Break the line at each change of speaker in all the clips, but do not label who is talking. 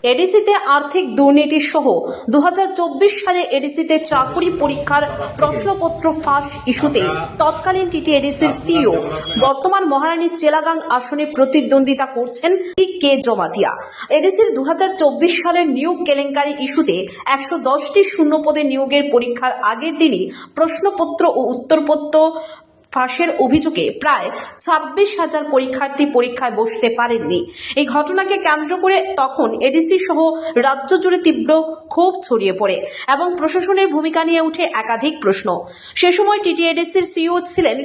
এডিসিতে আর্থিক দুর্নীতি সহ 2024 সালে এডিসিতে চাকরি পরীক্ষার প্রশ্নপত্র ফাঁস ইস্যুতে তৎকালীন টিটিএডিসির সিইও বর্তমান মহারানীর চেলাগাং আসনে প্রতিদ্বন্দ্বিতা করছেন কে জমাতিয়া। এডিসির 2024 সালের নিয়োগ কেলেঙ্কারি ইস্যুতে 110টি শূন্যপদে নিয়োগের পরীক্ষার আগের দিনই প্রশ্নপত্র ও উত্তরপত্র ফাঁসের অভিযোগে প্রায় 26,000 পরীক্ষার্থী পরীক্ষায় বসতে পারেননি। এই ঘটনাকে কেন্দ্র করে তখন এডিসি সহ রাজ্য জুড়ে তীব্র ক্ষোভ ছড়িয়ে পড়ে এবং প্রশাসনের ভূমিকা নিয়ে উঠে একাধিক প্রশ্ন। সে সময় টিটিএডিসির সিইও ছিলেন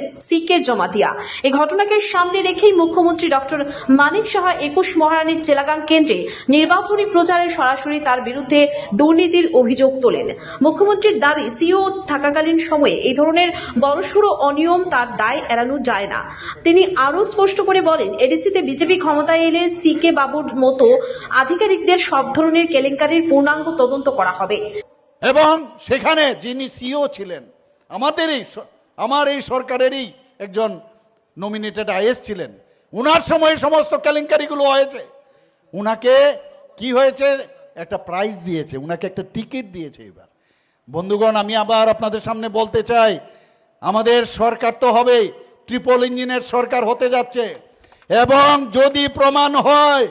কে জমাতিয়া। এই ঘটনাকে সামনে রেখেই মুখ্যমন্ত্রী ডক্টর মানিক সাহা 21 মহারানীর চেলাগাং কেন্দ্রে নির্বাচনী প্রচারে সরাসরি তার বিরুদ্ধে দুর্নীতির অভিযোগ তোলেন। মুখ্যমন্ত্রীর দাবি, সিইও থাকাকালীন সময়ে এই ধরনের বড়সড় অনিয়ম তার দায় এড়ানো যায় না। তিনি আরো স্পষ্ট করে বলেন, এডিসিতে বিজেপি ক্ষমতায় এলে কে বাবুর মতো আধিকারিকদের সব ধরনের কেলেঙ্কারির পূর্ণাঙ্গ তদন্ত করা হবে
এবং সেখানে যিনি সিইও ছিলেন আমার এই সরকারেরই একজন নমিনেটেড আইএস ছিলেন, উনার সময় সমস্ত কেলেঙ্কারিগুলো হয়েছে। উনাকে কি হয়েছে, একটা প্রাইজ দিয়েছে, উনাকে একটা টিকিট দিয়েছে। এবার বন্ধুগণ, আমি আবার আপনাদের সামনে বলতে চাই, আমাদের সরকার তো হবে ট্রিপল ইঞ্জিনের সরকার হতে যাচ্ছে এবং যদি প্রমাণ হয়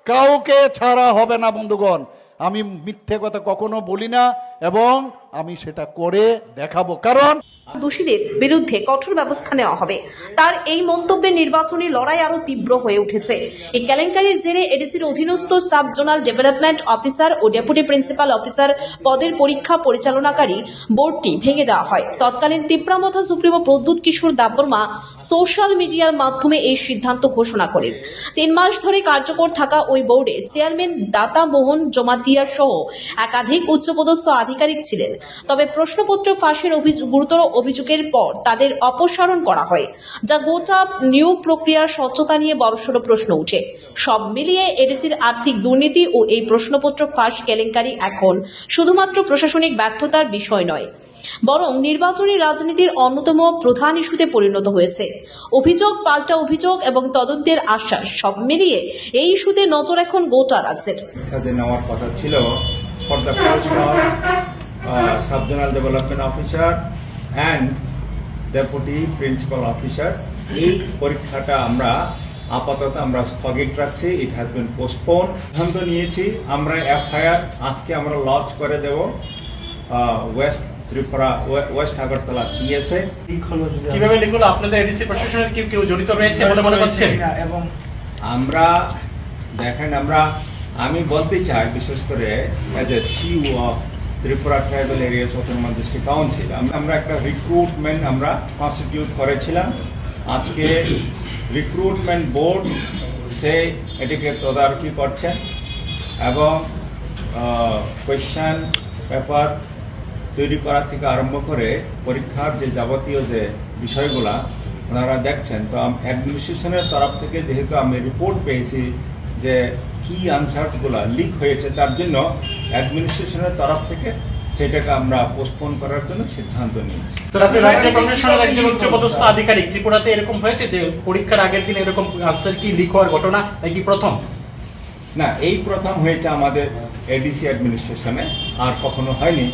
কাউকে ছাড়া হবে না। বন্ধুগণ, আমি মিথ্যে কথা কখনো বলি না এবং আমি সেটা করে দেখাবো, কারণ
দোষীদের বিরুদ্ধে কঠোর ব্যবস্থা নেওয়া হবে। তার এই মন্তব্যে নির্বাচনী লড়াই আরো তীব্র হয়ে উঠেছে। এই কেলেঙ্কারির জেরে এডিসির অধীনস্থ সাব জোনাল ডেভেলপমেন্ট অফিসার ও ডেপুটি প্রিন্সিপাল অফিসার পদের পরীক্ষা পরিচালনাকারী বোর্ডটি ভেঙে দেওয়া হয়। তৎকালীন তিপ্রামথা সুপ্রিমো প্রদ্যুৎ কিশোর দেববর্মা সোশ্যাল মিডিয়ার মাধ্যমে এই সিদ্ধান্ত ঘোষণা করেন। 3 মাস ধরে কার্যকর থাকা ওই বোর্ডে চেয়ারম্যান দাতা মোহন জমাতিয়া সহ একাধিক উচ্চপদস্থ আধিকারিক ছিলেন। তবে প্রশ্নপত্র ফাঁসের গুরুতর অভিযোগের পর তাদের অপসারণ করা হয়, যা গোটা নিয়োগ প্রক্রিয়ার স্বচ্ছতা নিয়ে বড়সড় প্রশ্ন উঠে। সব মিলিয়ে এডিসির আর্থিক দুর্নীতি ও এই প্রশ্নপত্র ফাঁস কেলেঙ্কারি এখন শুধুমাত্র প্রশাসনিক ব্যর্থতার বিষয় নয়, বরং নির্বাচনী রাজনীতির অন্যতম প্রধান ইস্যুতে পরিণত হয়েছে। অভিযোগ পাল্টা অভিযোগ এবং তদন্তের আশ্বাস, সব মিলিয়ে এই ইস্যুতে নজর এখন গোটা রাজ্যের।
নেওয়ার কথা ছিল for the post of sub zonal development officer and deputy principal officers. এই পরীক্ষাটা আমরা আপাতত স্থগিত রাখছি। It has been postpone. সিদ্ধান্ত নিয়েছি আমরা এফআইআর আজকে আমরা লঞ্চ করে দেব ওয়েস্ট ত্রিপুরা ওয়েস্ট আগরতলা পিএসএ।
কিভাবে লিখলো? আপনাদের এডিসি প্রশাসনের কেউ জড়িত রয়েছে বলে মনে করছেন? এবং
আমরা দেখেন, আমি বলতে চাই, বিশেষ করে as a CEO of Tripura tribal areas autonomous district council, আমরা একটা রিক্রুটমেন্ট কনস্টিটিউট করেছিলাম। আজকে রিক্রুটমেন্ট বোর্ড সে এটিকে তদারকি করছেন এবং কোয়েশ্চেন পেপার তৈরি করা থেকে আরম্ভ করে পরীক্ষার যে যাবতীয় যে বিষয়গুলা ওনারা দেখছেন। তো অ্যাডমিনিস্ট্রেশনের তরফ থেকে যেহেতু আমি রিপোর্ট পেয়েছি যে কি আনসারসগুলা লিক হয়েছে, তার জন্য অ্যাডমিনিস্ট্রেশনের তরফ থেকে সেটাকে আমরা পোস্টপোন করার জন্য সিদ্ধান্ত নিয়েছি।
রাজ্য প্রশাসনের একজন উচ্চপদস্থ আধিকারিক, ত্রিপুরাতে এরকম হয়েছে যে পরীক্ষার আগের দিন এরকম আনসার কি লিক হওয়ার ঘটনা নাকি প্রথম?
না, এই প্রথম হয়েছে আমাদের এডিসি অ্যাডমিনিস্ট্রেশনে, আর কখনো হয়নি।